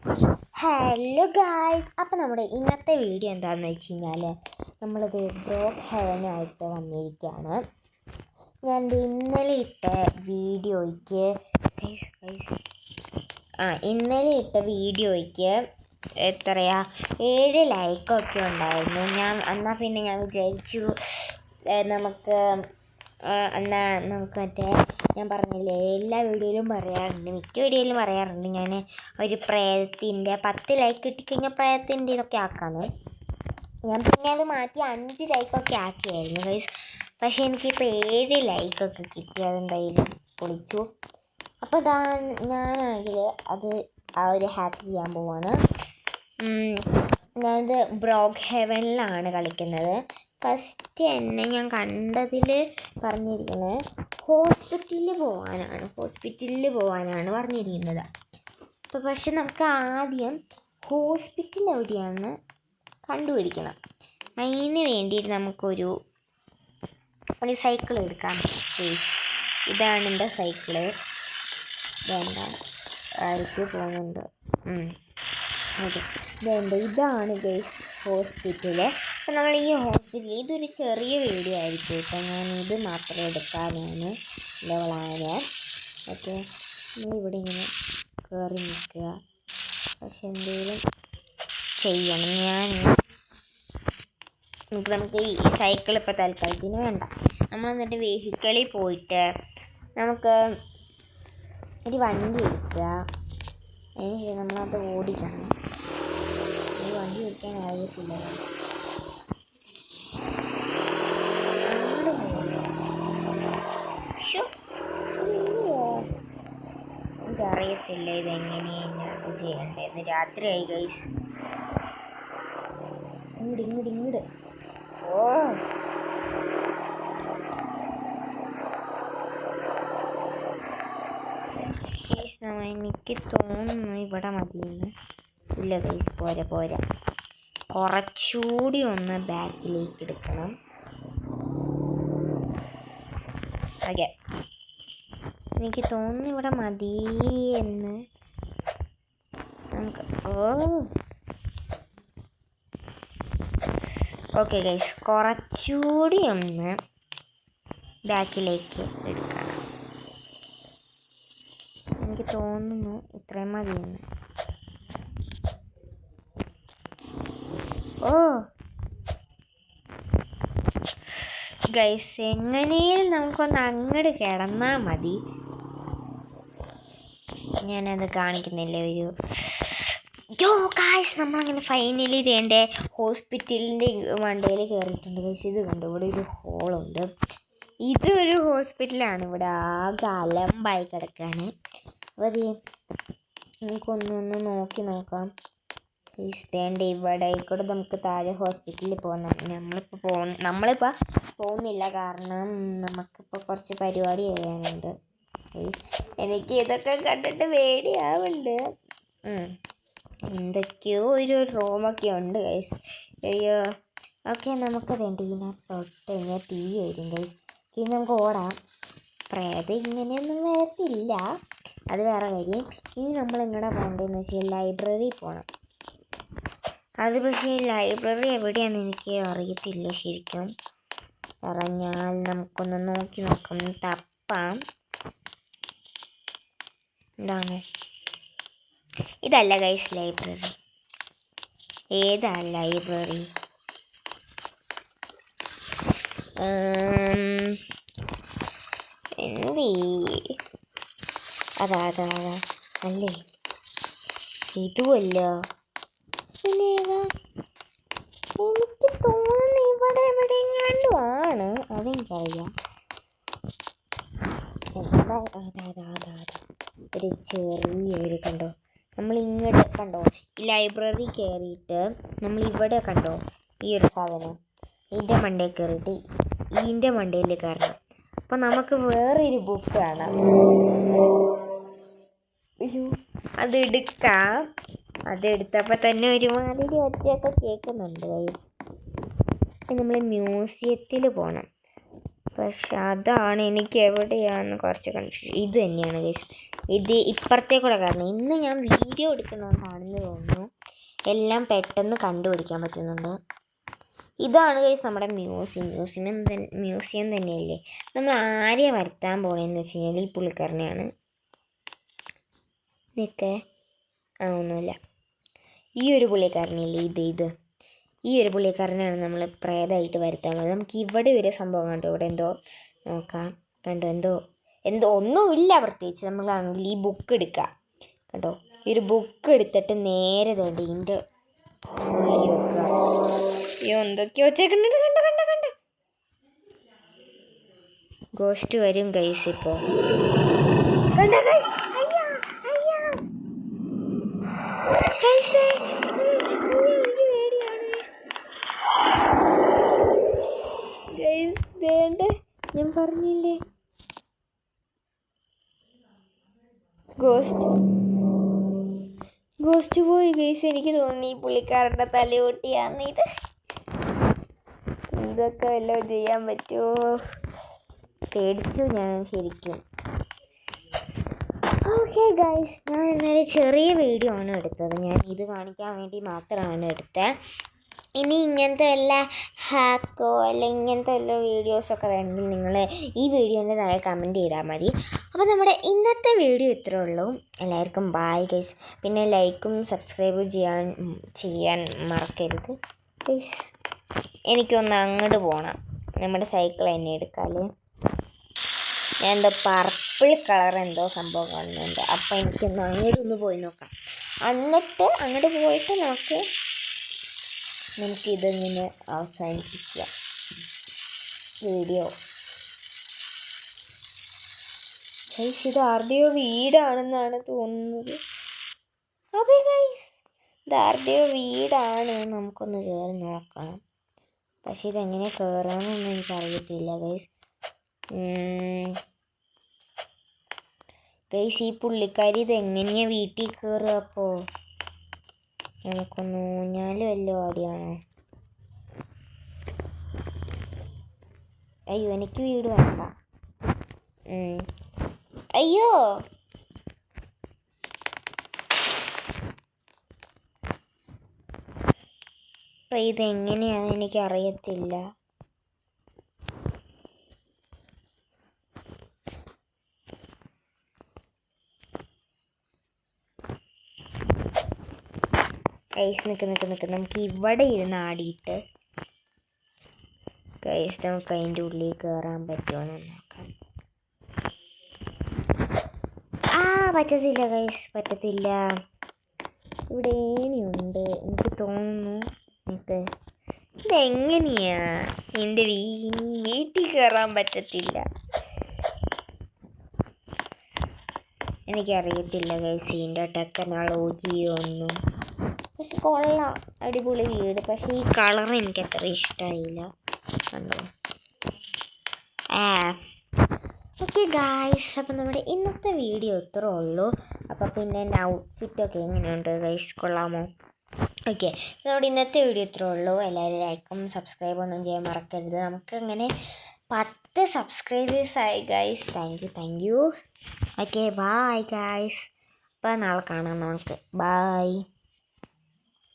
Hello guys, അപ്പോൾ നമ്മുടെ ഇന്നത്തെ വീഡിയോ എന്താണെന്ന് വെച്ച് കഴിഞ്ഞാൽ നമ്മളത് ബ്രോക്ക് ഹെവനായിട്ട് വന്നിരിക്കുകയാണ്. ഞാൻ ഇന്നലെ ഇട്ട വീഡിയോയ്ക്ക് എത്രയാ 7 ലൈക്കൊക്കെ ഉണ്ടായിരുന്നു. എന്നാൽ പിന്നെ ഞാൻ വിചാരിച്ചു നമുക്ക് ഞാൻ പറഞ്ഞില്ലേ, എല്ലാ വീഡിയോയിലും പറയാറുണ്ട്, മിക്ക വീഡിയോയിലും പറയാറുണ്ട് ഞാൻ ഒരു പ്രേതത്തിൻ്റെ 10 ലൈക്ക് കിട്ടിക്കഴിഞ്ഞാൽ പ്രേതത്തിൻ്റെ ഇതൊക്കെ ആക്കാമെന്ന്. ഞാൻ പിന്നെ അത് മാറ്റി 5 ലൈക്കൊക്കെ ആക്കിയായിരുന്നു ഗൈസ്. പക്ഷേ എനിക്കിപ്പോൾ 7 ലൈക്കൊക്കെ കിട്ടി. അതെന്തായാലും പൊളിച്ചു. അപ്പോൾ ഞാനാണെങ്കിൽ അത് ഒരു ഹാക്ക് ചെയ്യാൻ പോവാണ്. ഞാനിത് ബ്രോക്ക് ഹെവനിലാണ് കളിക്കുന്നത്. ഫസ്റ്റ് തന്നെ ഞാൻ കണ്ടതിൽ പറഞ്ഞിരിക്കുന്നത് ഹോസ്പിറ്റലിൽ പോകാനാണ് പറഞ്ഞിരിക്കുന്നത്. അപ്പോൾ പക്ഷെ നമുക്ക് ആദ്യം ഹോസ്പിറ്റൽ എവിടെയാണെന്ന് കണ്ടുപിടിക്കണം. അതിന് വേണ്ടിയിട്ട് നമുക്കൊരു സൈക്കിൾ എടുക്കാം. ഇതാണ് എൻ്റെ സൈക്കിള്. വേണ്ട ആർക്ക് പോകുന്നുണ്ട്. ഇതാണ് ഗൈസ് ഹോസ്പിറ്റല്. അപ്പം നമ്മൾ ഈ ഹോസ്പിറ്റൽ ഇതൊരു ചെറിയ വീഡിയോ ആയിരിക്കും കേട്ടോ. ഞാൻ ഇത് മാത്രം എടുക്കാനാണ് എൻ്റെ പ്ലാന്. ഓക്കെ, നമ്മളിവിടെ ഇങ്ങനെ കയറി നിൽക്കുക. പക്ഷെ എന്തെങ്കിലും ചെയ്യണം. നമുക്ക് ഈ സൈക്കിൾ ഇപ്പോൾ തൽക്കാലത്തിന് വേണ്ട. നമ്മൾ എന്നിട്ട് വെഹിക്കിളിൽ പോയിട്ട് നമുക്ക് ഒരു വണ്ടി എടുക്കുക. അതിനുശേഷം നമ്മളത് ഓടിക്കണം. ഈ വണ്ടി ഓടിക്കാൻ അറിയത്തില്ല. എനിക്കറിയത്തില്ല ഇതെങ്ങനെയാണ് ചെയ്യേണ്ടതെന്ന്. രാത്രിയായി ഗൈസ്. ഇങ്ങോട്ട് എനിക്ക് തോന്നുന്നു ഇവിടെ മതിയെന്ന്. ഇല്ല ഗൈസ്, പോരാ, കുറച്ചുകൂടി ഒന്ന് ബാക്കിലേക്ക് എടുക്കണം. ഓക്കെ, എനിക്ക് തോന്നുന്നു ഇവിടെ മതി എന്ന്. നമുക്ക് ഓക്കെ ഗൈസ്, കുറച്ചുകൂടി ഒന്ന് ബാക്കിലേക്ക് എടുക്കണം. എനിക്ക് തോന്നുന്നു ഇത്രയും മതിയെന്ന്. ഗൈസ്, എങ്ങനെയും നമുക്കൊന്ന് അങ്ങോട്ട് കിടന്നാൽ മതി. ഞാനത് കാണിക്കുന്നില്ല. ഗൈസ്, നമ്മളങ്ങനെ ഫൈനലി ഇതേൻ്റെ ഹോസ്പിറ്റലിൻ്റെ മണ്ടയിൽ കയറിയിട്ടുണ്ട് ഗൈസ്. ഇത് കണ്ടു, ഇവിടെ ഒരു ഹോളുണ്ട്. ഇതൊരു ഹോസ്പിറ്റലാണ്. ഇവിടെ ആകെ അലമ്പായി കിടക്കുകയാണ്. അപ്പോൾ അത് നമുക്കൊന്നൊന്ന് നോക്കാം. ഇവിടെ കൂടെ നമുക്ക് താഴെ ഹോസ്പിറ്റലിൽ പോകാം. നമ്മളിപ്പോൾ പോകുന്നില്ല, കാരണം നമുക്കിപ്പോൾ കുറച്ച് പരിപാടി ചെയ്യാനുണ്ട്. എനിക്ക് ഇതൊക്കെ കണ്ടിട്ട് പേടിയാവുന്നുണ്ട്. എന്തൊക്കെയോ ഒരു റൂമൊക്കെ ഉണ്ട് ഗൈസ്. അയ്യോ, ഓക്കെ, നമുക്ക് ഇതിനകത്ത് തൊട്ട് കഴിഞ്ഞാൽ തീ വരും ഗൈസ്. ഇനി നമുക്ക് ഓടാം. പ്രേതം ഇങ്ങനെയൊന്നും വരത്തില്ല, അത് വേറെ കാര്യം. ഇനി നമ്മൾ എങ്ങോട്ടാ പോകേണ്ടതെന്ന് വെച്ചാൽ ലൈബ്രറി പോകണം. അത് പക്ഷേ ലൈബ്രറി എവിടെയാണെന്ന് എനിക്ക് അറിയത്തില്ല ശരിക്കും. പറഞ്ഞാൽ നമുക്കൊന്ന് നോക്കാം. തപ്പാം. എന്താണ്? ഇതല്ല ഗൈസ് ലൈബ്രറി. ഏതാ ലൈബ്രറി? അതാ അല്ലേ? ഇതുമല്ല, പിന്നെ ഏതാ? എനിക്ക് തോന്നുന്നു ഇവിടെ എവിടെയെങ്ങാണ്ടും ആണ്. അതെനിക്കറിയാം. ഒരു ചെറിയൊരു കണ്ടോ, നമ്മൾ ഇങ്ങോട്ട് കണ്ടോ, ഈ ലൈബ്രറി കയറിയിട്ട് നമ്മളിവിടെ കണ്ടോ ഈ ഒരു സാധനം, ഇതിൻ്റെ മണ്ടയിൽ കയറിയിട്ട് ഇതിൻ്റെ മണ്ടയിൽ കയറണം. അപ്പം നമുക്ക് വേറൊരു ബുക്ക് കാണാം. അതെടുക്കാം. അതെടുത്തപ്പോൾ തന്നെ ഒരുമാതിരി ഒച്ചയൊക്കെ കേൾക്കുന്നുണ്ട്. നമ്മൾ മ്യൂസിയത്തിൽ പോകണം. പക്ഷെ അതാണ് എനിക്ക് എവിടെയാണെന്ന് കുറച്ച് കൺഫ്യൂഷൻ. ഇത് തന്നെയാണ് ഗൈസ്, ഇത് ഇപ്പുറത്തേക്കൂടെ കയറണം. ഇന്ന് ഞാൻ വീഡിയോ എടുക്കുന്നതുകൊണ്ടാണെന്ന് തോന്നുന്നു എല്ലാം പെട്ടെന്ന് കണ്ടുപിടിക്കാൻ പറ്റുന്നുണ്ട്. ഇതാണ് ഗൈസ് നമ്മുടെ മ്യൂസിയം തന്നെയല്ലേ. നമ്മൾ ആരെയാണ് വരുത്താൻ പോകണമെന്ന് വെച്ച് കഴിഞ്ഞാൽ ഈ പുള്ളിക്കാരനെയാണ്. ഇതൊക്കെ ഒന്നുമില്ല. ഈ ഒരു പുള്ളിക്കാരനല്ലേ ഇത് ഈ ഒരു പുള്ളിക്കാരനാണ് നമ്മൾ പ്രേതമായിട്ട് വരുത്താൻ പോകുന്നത്. നമുക്ക് ഇവിടെ ഒരു സംഭവം കണ്ടോ, ഇവിടെ എന്തോ നോക്കാം. കണ്ടോ, എന്തോ ഒന്നുമില്ല പ്രത്യേകിച്ച്. നമ്മളാണെങ്കിൽ ഈ ബുക്ക് എടുക്കുക. കണ്ടോ, ഈ ഒരു ബുക്ക് എടുത്തിട്ട് നേരെ വേണ്ടി ഇതിൻ്റെ ഉള്ളിൽ വെക്കുക. അയ്യോ, എന്തൊക്കെയോ വെച്ചേക്കുന്നുണ്ട്. കണ്ട ഗോസ്റ്റ് വരും ഗൈസ്. ഇപ്പോൾ ഞാൻ പറഞ്ഞില്ലേ ഗോസ്റ്റ് പോയി ഗൈസ്. എനിക്ക് തോന്നി ഈ പുള്ളിക്കാരൻ്റെ തലയോട്ടിയാന്ന്. ഇതൊക്കെ വല്ലതും ചെയ്യാൻ പറ്റുമോ? പേടിച്ചു ഞാൻ ശരിക്കും. ഓക്കെ ഗൈസ്, ഞാൻ എന്നാലും ചെറിയ വീഡിയോ ആണ് എടുത്തത്. ഞാൻ ഇത് കാണിക്കാൻ വേണ്ടി മാത്രമാണ് എടുത്തത്. ഇനി ഇങ്ങനത്തെ വല്ല ഹാക്കോ അല്ലെങ്കിൽ ഇങ്ങനത്തെ വല്ല വീഡിയോസൊക്കെ വേണമെങ്കിൽ നിങ്ങൾ ഈ വീഡിയോൻ്റെ താഴെ കമൻറ്റ് ചെയ്താൽ മതി. അപ്പോൾ നമ്മുടെ ഇന്നത്തെ വീഡിയോ ഇത്രേ ഉള്ളൂ. എല്ലാവർക്കും ബൈ ഗൈസ്. പിന്നെ ലൈക്കും സബ്സ്ക്രൈബും ചെയ്യാൻ മറക്കരുത് ഗൈസ്. എനിക്കൊന്ന് അങ്ങോട്ട് പോകണം. നമ്മുടെ സൈക്കിൾ തന്നെ എടുക്കാമല്ലേ. ഞാൻ എന്തോ പർപ്പിൾ കളർ എന്തോ സംഭവം കാണുന്നുണ്ട്. അപ്പം എനിക്കൊന്ന് അങ്ങോട്ടൊന്ന് പോയി നോക്കാം. എന്നിട്ട് അങ്ങോട്ട് പോയിട്ട് നമുക്കിതിങ്ങനെ അവസാനിപ്പിക്കാം വീഡിയോ. ഗൈസ്, ഇത് ആരുടെയോ വീടാണെന്നാണ് തോന്നുന്നത്. അതെ ഗൈസ്, ഇത് ആരുടെയോ വീടാണ്. നമുക്കൊന്ന് കയറി നോക്കാം. പക്ഷെ ഇതെങ്ങനെ കയറാമെന്നൊന്നും എനിക്കറിയത്തില്ല ഗൈസ്. ഗൈസ്, ഈ പുള്ളിക്കാരി ഇതെങ്ങനെയാണ് വീട്ടിൽ കയറുക? അപ്പോൾ നമുക്കൊന്ന് ഊഞ്ഞാൽ വല്ല ആടിയാണോ? അയ്യോ, എനിക്ക് വീട് വേണ്ട. അയ്യോ, അപ്പം ഇതെങ്ങനെയാണെന്ന് എനിക്കറിയത്തില്ല. ഗൈസ് നിൽക്ക്. നമുക്ക് ഇവിടെ ഇരുന്ന് ആടിയിട്ട് ഗൈസ് നമുക്ക് അതിൻ്റെ ഉള്ളിൽ കയറാൻ പറ്റുമോ നോക്കാം. പറ്റത്തില്ല ഗൈസ്, പറ്റത്തില്ല. ഇവിടെ ഏണിയുണ്ട് എനിക്ക് തോന്നുന്നു. ഇതെങ്ങനെയാ എൻ്റെ വീട്ടിൽ കയറാൻ പറ്റത്തില്ല. എനിക്കറിയത്തില്ല ഗൈസ് ഇതിൻ്റെ ടെക്നോളജിയൊന്നും. പക്ഷെ കൊള്ളാം, അടിപൊളി വീട്. പക്ഷേ ഈ കളർ എനിക്ക് അത്ര ഇഷ്ടമായില്ല. കണ്ടോ? ഓക്കെ ഗൈസ്, അപ്പം നമ്മുടെ ഇന്നത്തെ വീഡിയോ ഇത്രേ ഉള്ളൂ. അപ്പോൾ പിന്നെ എൻ്റെ ഔട്ട്ഫിറ്റൊക്കെ എങ്ങനെയുണ്ട് ഗൈസ്, കൊള്ളാമോ? ഓക്കെ, നമ്മുടെ ഇന്നത്തെ വീഡിയോ ഇത്രേ ഉള്ളൂ. എല്ലാവരും ലൈക്കും സബ്സ്ക്രൈബ് ഒന്നും ചെയ്യാൻ മറക്കരുത്. നമുക്കങ്ങനെ 10 സബ്സ്ക്രൈബേഴ്സായി guys. Thank you. Okay, bye guys. അപ്പോൾ നാളെ കാണാം നമുക്ക്. ബായ്.